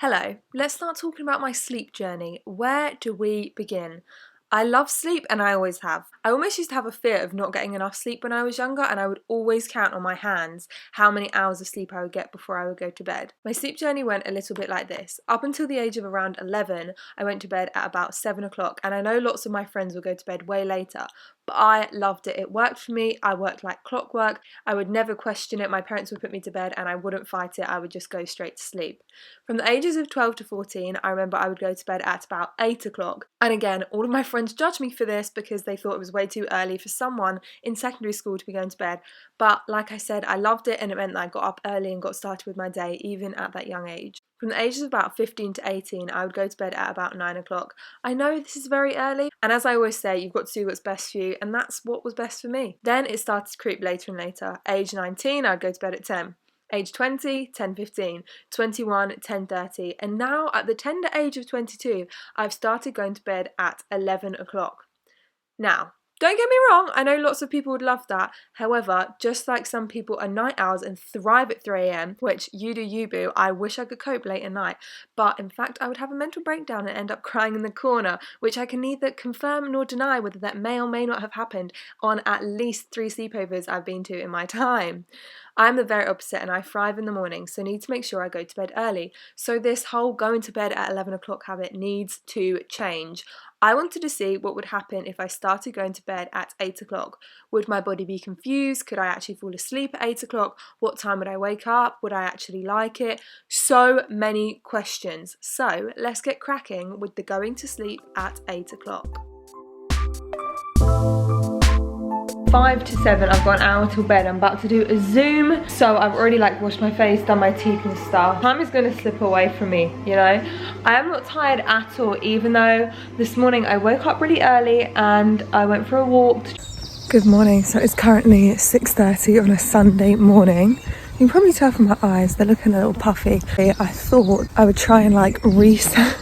Hello, let's start talking about my sleep journey. Where do we begin? I love sleep and I always have. I almost used to have a fear of not getting enough sleep when I was younger, and I would always count on my hands how many hours of sleep I would get before I would go to bed. My sleep journey went a little bit like this. Up until the age of around 11, I went to bed at about 7 o'clock, and I know lots of my friends will go to bed way later, but I loved it. It worked for me. I worked like clockwork. I would never question it. My parents would put me to bed and I wouldn't fight it. I would just go straight to sleep. From the ages of 12 to 14, I remember I would go to bed at about 8 o'clock. And again, all of my friends judged me for this because they thought it was way too early for someone in secondary school to be going to bed. But like I said, I loved it, and it meant that I got up early and got started with my day, even at that young age. From the ages of about 15 to 18, I would go to bed at about 9 o'clock. I know this is very early, and as I always say, you've got to do what's best for you, and that's what was best for me. Then it started to creep later and later. Age 19, I'd go to bed at 10. Age 20, 10:15, 21, 10:30, and now at the tender age of 22, I've started going to bed at 11 o'clock. Now, don't get me wrong, I know lots of people would love that. However, just like some people are night owls and thrive at 3 a.m, which you do you boo, I wish I could cope late at night. But in fact, I would have a mental breakdown and end up crying in the corner, which I can neither confirm nor deny whether that may or may not have happened on at least 3 sleepovers I've been to in my time. I'm the very opposite, and I thrive in the morning, so need to make sure I go to bed early. So this whole going to bed at 11 o'clock habit needs to change. I wanted to see what would happen if I started going to bed at 8 o'clock. Would my body be confused? Could I actually fall asleep at 8 o'clock? What time would I wake up? Would I actually like it? So many questions. So let's get cracking with the going to sleep at 8 o'clock. 5 to 7, I've got an hour till bed. I'm about to do a Zoom, so I've already washed my face, done my teeth and stuff. Time is going to slip away from me, you know. I am not tired at all, even though this morning I woke up really early and I went for a walk. Good morning. So it's currently 6:30 on a Sunday morning. You can probably tell from my eyes, they're looking a little puffy. I thought I would try and reset.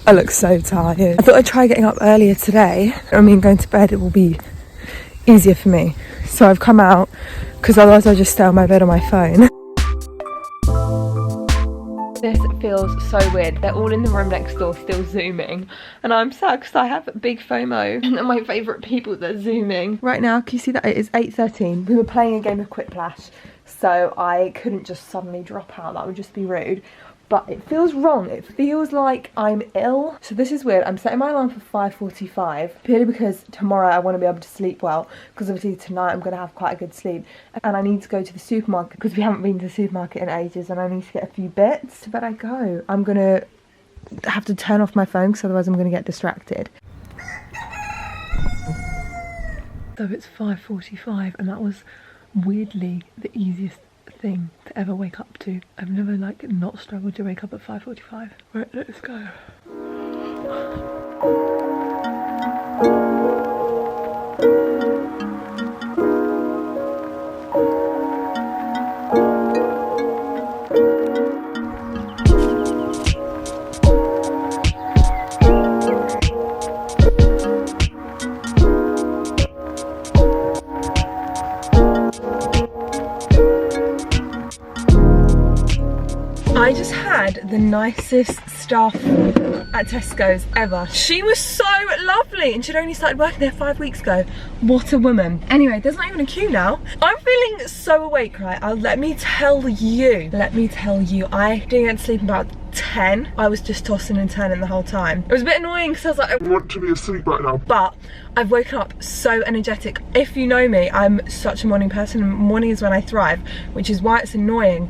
I look so tired. I thought I'd try getting up earlier today. Going to bed, it will be easier for me. So I've come out because otherwise I'll just stay on my bed on my phone. This feels so weird. They're all in the room next door still Zooming, and I'm sad because I have big FOMO and they're my favourite people that are Zooming. Right now, can you see that it is 8:13? We were playing a game of Quiplash, so I couldn't just suddenly drop out. That would just be rude. But it feels wrong. It feels like I'm ill. So this is weird. I'm setting my alarm for 5:45 purely because tomorrow I want to be able to sleep well, because obviously tonight I'm going to have quite a good sleep, and I need to go to the supermarket because we haven't been to the supermarket in ages, and I need to get a few bits. But I go. I'm going to have to turn off my phone because otherwise I'm going to get distracted. So it's 5:45, and that was weirdly the easiest thing to ever wake up to. I've never not struggled to wake up at 5:45. Right, let's go. I just had the nicest staff at Tesco's ever. She was so lovely, and she'd only started working there 5 weeks ago. What a woman. Anyway, there's not even a queue now. I'm feeling so awake, right? Let me tell you, I didn't get to sleep about 10. I was just tossing and turning the whole time. It was a bit annoying because I was like, I want to be asleep right now. But I've woken up so energetic. If you know me, I'm such a morning person, and morning is when I thrive, which is why it's annoying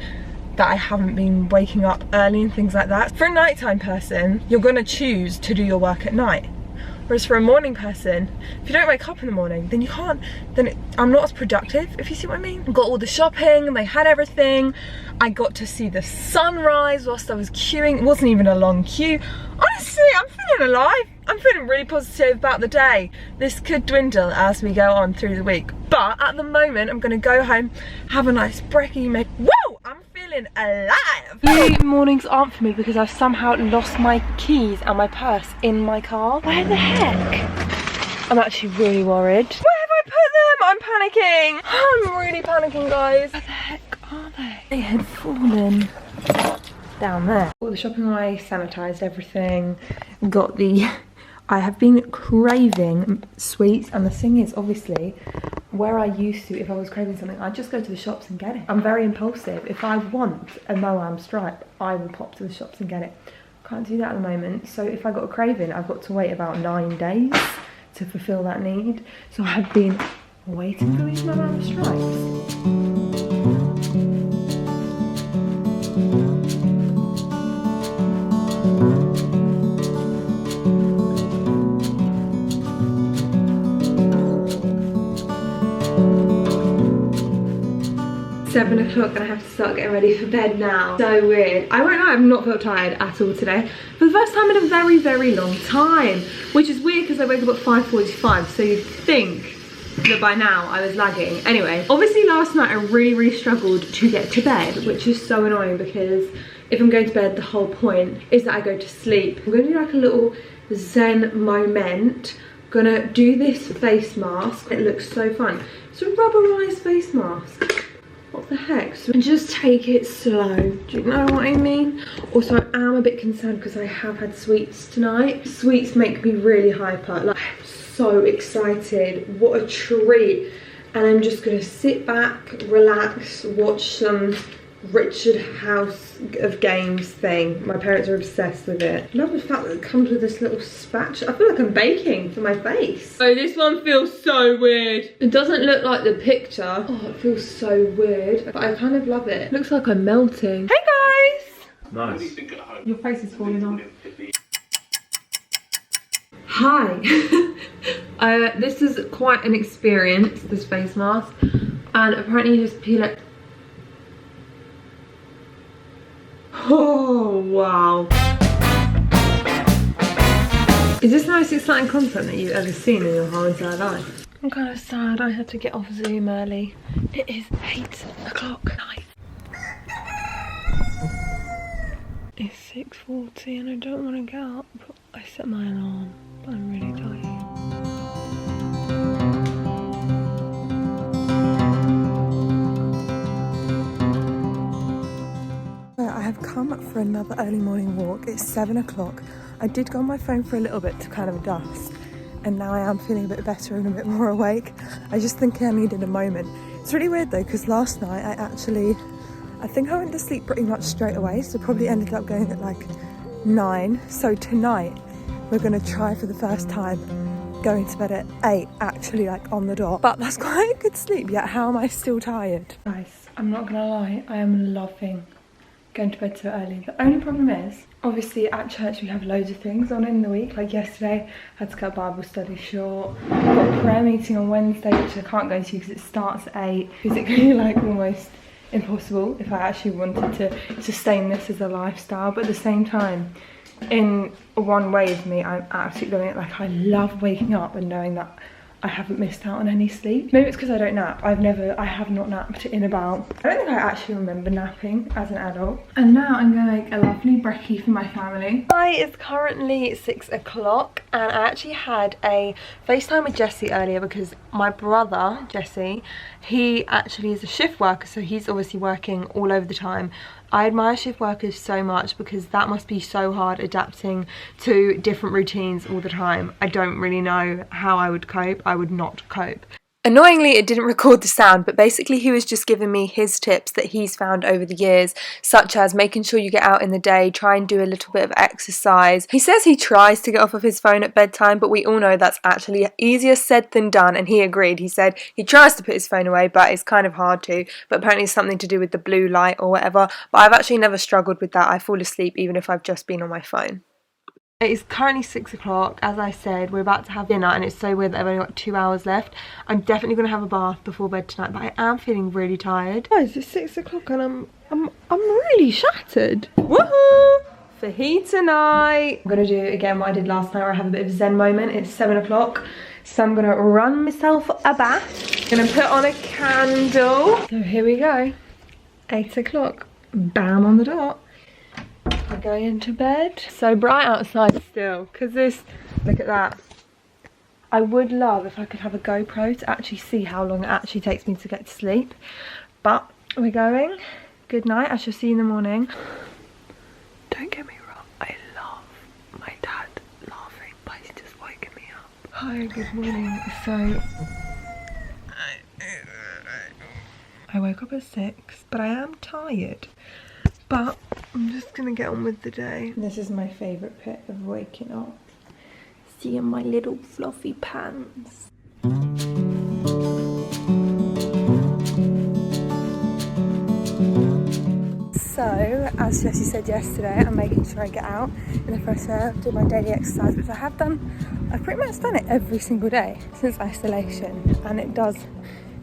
that I haven't been waking up early and things like that. For a nighttime person, you're gonna choose to do your work at night. Whereas for a morning person, if you don't wake up in the morning, then you can't, I'm not as productive, if you see what I mean. Got all the shopping, and they had everything. I got to see the sunrise whilst I was queuing. It wasn't even a long queue. Honestly, I'm feeling alive. I'm feeling really positive about the day. This could dwindle as we go on through the week, but at the moment, I'm gonna go home, have a nice brekkie, whoa, I'm feeling alive. The mornings aren't for me because I've somehow lost my keys and my purse in my car. Where the heck? I'm actually really worried. Where have I put them? I'm panicking. I'm really panicking, guys. Where the heck are they? They had fallen down there. Got the shopping away, sanitised everything, got the... I have been craving sweets, and the thing is, obviously, where I used to, if I was craving something, I'd just go to the shops and get it. I'm very impulsive. If I want a Moam stripe, I will pop to the shops and get it. Can't do that at the moment, so if I got a craving, I've got to wait about 9 days to fulfill that need. So I've been waiting for these Moam stripes. 7 o'clock and I have to start getting ready for bed now. So weird. I won't lie, I've not felt tired at all today. For the first time in a very, very long time. Which is weird because I wake up at 5:45, so you'd think that by now I was lagging. Anyway, obviously last night I really struggled to get to bed, which is so annoying because if I'm going to bed, the whole point is that I go to sleep. I'm gonna do like a little Zen moment. Gonna do this face mask. It looks so fun. It's a rubberized face mask. What the heck? So just take it slow. Do you know what I mean? Also, I am a bit concerned because I have had sweets tonight. Sweets make me really hyper. Like, I'm so excited. What a treat. And I'm just gonna sit back, relax, watch some Richard House of Games thing. My parents are obsessed with it. I love the fact that it comes with this little spatula. I feel like I'm baking for my face. Oh, this one feels so weird. It doesn't look like the picture. Oh, it feels so weird. But I kind of love it. Looks like I'm melting. Hey guys! Nice. Your face is falling off. Hi. This is quite an experience, this face mask. And apparently you just peel it. Oh, wow. Is this the most exciting content that you've ever seen in your whole entire life? I'm kind of sad I had to get off Zoom early. It is 8 o'clock night. It's 6:40 and I don't want to get up. I set my alarm, but I'm really tired. I have come for another early morning walk. It's 7 o'clock. I did go on my phone for a little bit to kind of dust, and now I am feeling a bit better and a bit more awake. I just think I needed a moment. It's really weird though, because last night I think I went to sleep pretty much straight away, so probably ended up going at like 9. So tonight we're gonna try for the first time going to bed at 8, actually, like on the dot. But that's quite a good sleep, yet how am I still tired? Guys, I'm not gonna lie, I am loving going to bed so early. The only problem is, obviously at church we have loads of things on in the week. Like yesterday, I had to cut Bible study short. I've got a prayer meeting on Wednesday, which I can't go to because it starts at 8. Physically, like almost impossible if I actually wanted to sustain this as a lifestyle. But at the same time, in one way of me, I'm absolutely loving it. Like, I love waking up and knowing that I haven't missed out on any sleep. Maybe it's because I don't nap. I have not napped in about, I don't think I actually remember napping as an adult. And now I'm gonna make a lovely brekkie for my family. It's currently 6 o'clock and I actually had a FaceTime with Jesse earlier because my brother, Jesse, he actually is a shift worker, so he's obviously working all over the time. I admire shift workers so much because that must be so hard adapting to different routines all the time. I don't really know how I would cope. I would not cope. Annoyingly, it didn't record the sound, but basically he was just giving me his tips that he's found over the years, such as making sure you get out in the day, try and do a little bit of exercise. He says he tries to get off of his phone at bedtime, but we all know that's actually easier said than done, and he agreed. He said he tries to put his phone away, but it's kind of hard to, but apparently it's something to do with the blue light or whatever, but I've actually never struggled with that. I fall asleep even if I've just been on my phone. It is currently 6 o'clock. As I said, we're about to have dinner and it's so weird that I've only got 2 hours left. I'm definitely going to have a bath before bed tonight, but I am feeling really tired. Guys, it's 6 o'clock and I'm really shattered. Woohoo! For he tonight. I'm going to do again what I did last night where I have a bit of a Zen moment. It's 7 o'clock, so I'm going to run myself a bath. Going to put on a candle. So here we go. 8 o'clock. Bam on the dot. We're going into bed. So bright outside still, because this, look at that. I would love if I could have a GoPro to actually see how long it actually takes me to get to sleep. But we're going. Good night, I shall see you in the morning. Don't get me wrong, I love my dad laughing, but he's just waking me up. Hi, good morning. So I woke up at 6, but I am tired. But I'm just gonna get on with the day. This is my favourite bit of waking up. Seeing my little fluffy pants. So, as Jessie said yesterday, I'm making sure I get out in the fresh air, do my daily exercise, which I have done. I've pretty much done it every single day since isolation, and it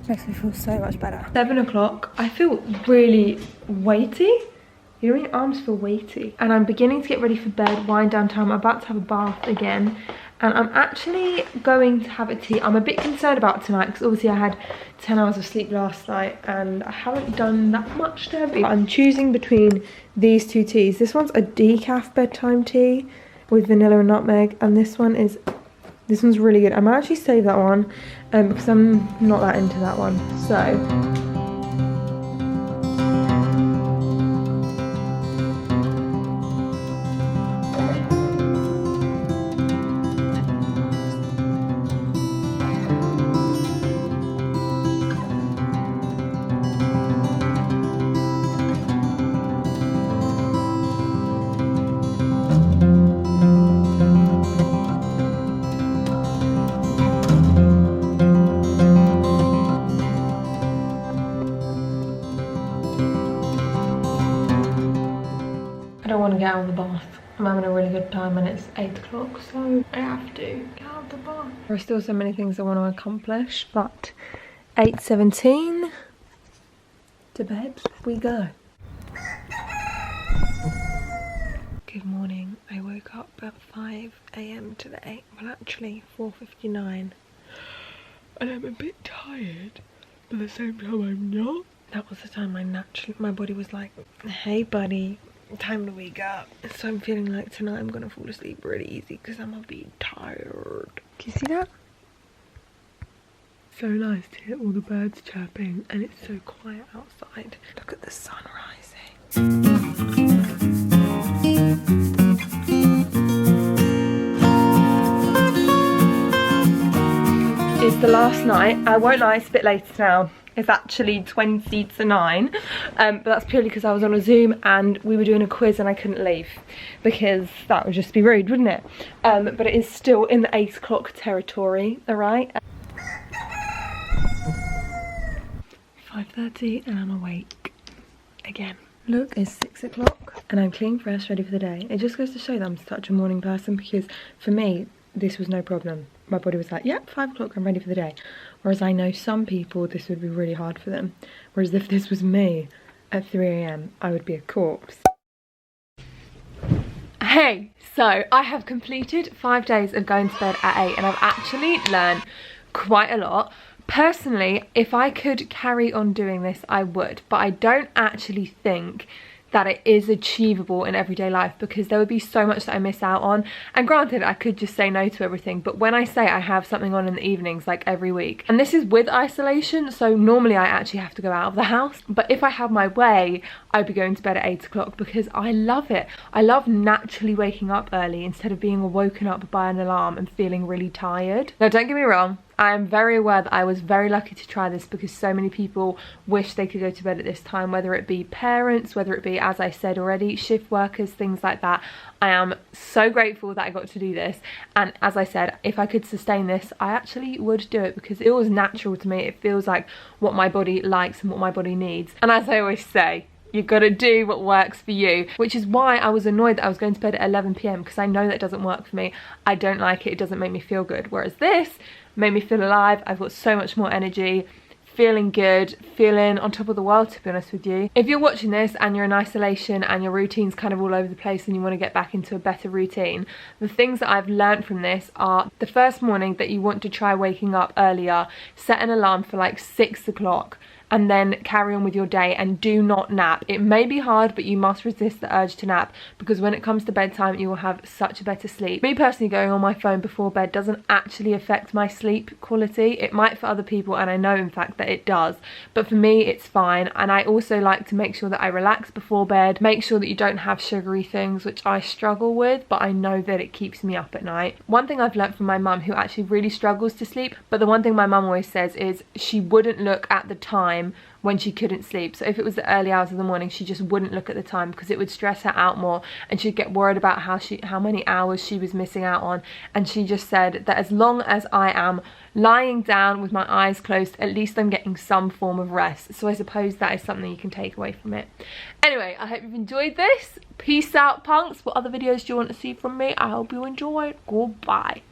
makes me feel so much better. 7 o'clock, I feel really weighty. You know when your arms feel weighty? And I'm beginning to get ready for bed, wind down time. I'm about to have a bath again. And I'm actually going to have a tea. I'm a bit concerned about tonight because obviously I had 10 hours of sleep last night and I haven't done that much therapy. I'm choosing between these two teas. This one's a decaf bedtime tea with vanilla and nutmeg, and this one's really good. I might actually save that one because I'm not that into that one. So I don't want to get out of the bath. I'm having a really good time and it's 8 o'clock, so I have to get out of the bath. There are still so many things I want to accomplish, but 8:17, to bed we go. Good morning. I woke up at 5 AM today. Well, actually 4:59, and I'm a bit tired, but at the same time I'm not. That was the time my body was like, hey buddy, time to wake up. So I'm feeling like tonight I'm gonna fall asleep really easy because I'm gonna be tired. Can you see that? So nice to hear all the birds chirping, and it's so quiet outside. Look at the sun rising. It's the last night. I won't lie, it's a bit later now. It's actually 20 to 9, but that's purely because I was on a Zoom and we were doing a quiz and I couldn't leave because that would just be rude, wouldn't it? But it is still in the 8 o'clock territory, all right? 5:30 and I'm awake again. Look, it's 6 o'clock and I'm clean, fresh, ready for the day. It just goes to show that I'm such a morning person because for me, this was no problem. My body was like, yep, 5 o'clock, I'm ready for the day. Whereas I know some people, this would be really hard for them. Whereas if this was me at 3 AM, I would be a corpse. Hey, so I have completed 5 days of going to bed at 8 and I've actually learned quite a lot. Personally, if I could carry on doing this, I would, but I don't actually think that it is achievable in everyday life because there would be so much that I miss out on. And granted, I could just say no to everything, but when I say I have something on in the evenings, like every week, and this is with isolation, so normally I actually have to go out of the house, but if I had my way, I'd be going to bed at 8 o'clock because I love it. I love naturally waking up early instead of being woken up by an alarm and feeling really tired. Now, don't get me wrong, I am very aware that I was very lucky to try this because so many people wish they could go to bed at this time, whether it be parents, whether it be, as I said already, shift workers, things like that. I am so grateful that I got to do this, and as I said, if I could sustain this, I actually would do it because it feels natural to me. It feels like what my body likes and what my body needs. And as I always say, you've got to do what works for you, which is why I was annoyed that I was going to bed at 11 PM because I know that doesn't work for me. I don't like it. It doesn't make me feel good. Whereas this made me feel alive. I've got so much more energy, feeling good, feeling on top of the world, to be honest with you. If you're watching this and you're in isolation and your routine's kind of all over the place and you want to get back into a better routine, the things that I've learned from this are the first morning that you want to try waking up earlier, set an alarm for like 6 o'clock and then carry on with your day, and do not nap. It may be hard, but you must resist the urge to nap, because when it comes to bedtime you will have such a better sleep. Me personally, going on my phone before bed doesn't actually affect my sleep quality. It might for other people, and I know in fact that it does, but for me it's fine. And I also like to make sure that I relax before bed, make sure that you don't have sugary things, which I struggle with, but I know that it keeps me up at night. One thing I've learnt from my mum, who actually really struggles to sleep, but the one thing my mum always says is she wouldn't look at the time when she couldn't sleep. So if it was the early hours of the morning, she just wouldn't look at the time, because it would stress her out more, and she'd get worried about how many hours she was missing out on. And she just said that as long as I am lying down with my eyes closed, at least I'm getting some form of rest. So I suppose that is something you can take away from it. Anyway, I hope you've enjoyed this. Peace out, punks. What other videos do you want to see from me? I hope you enjoyed. Goodbye.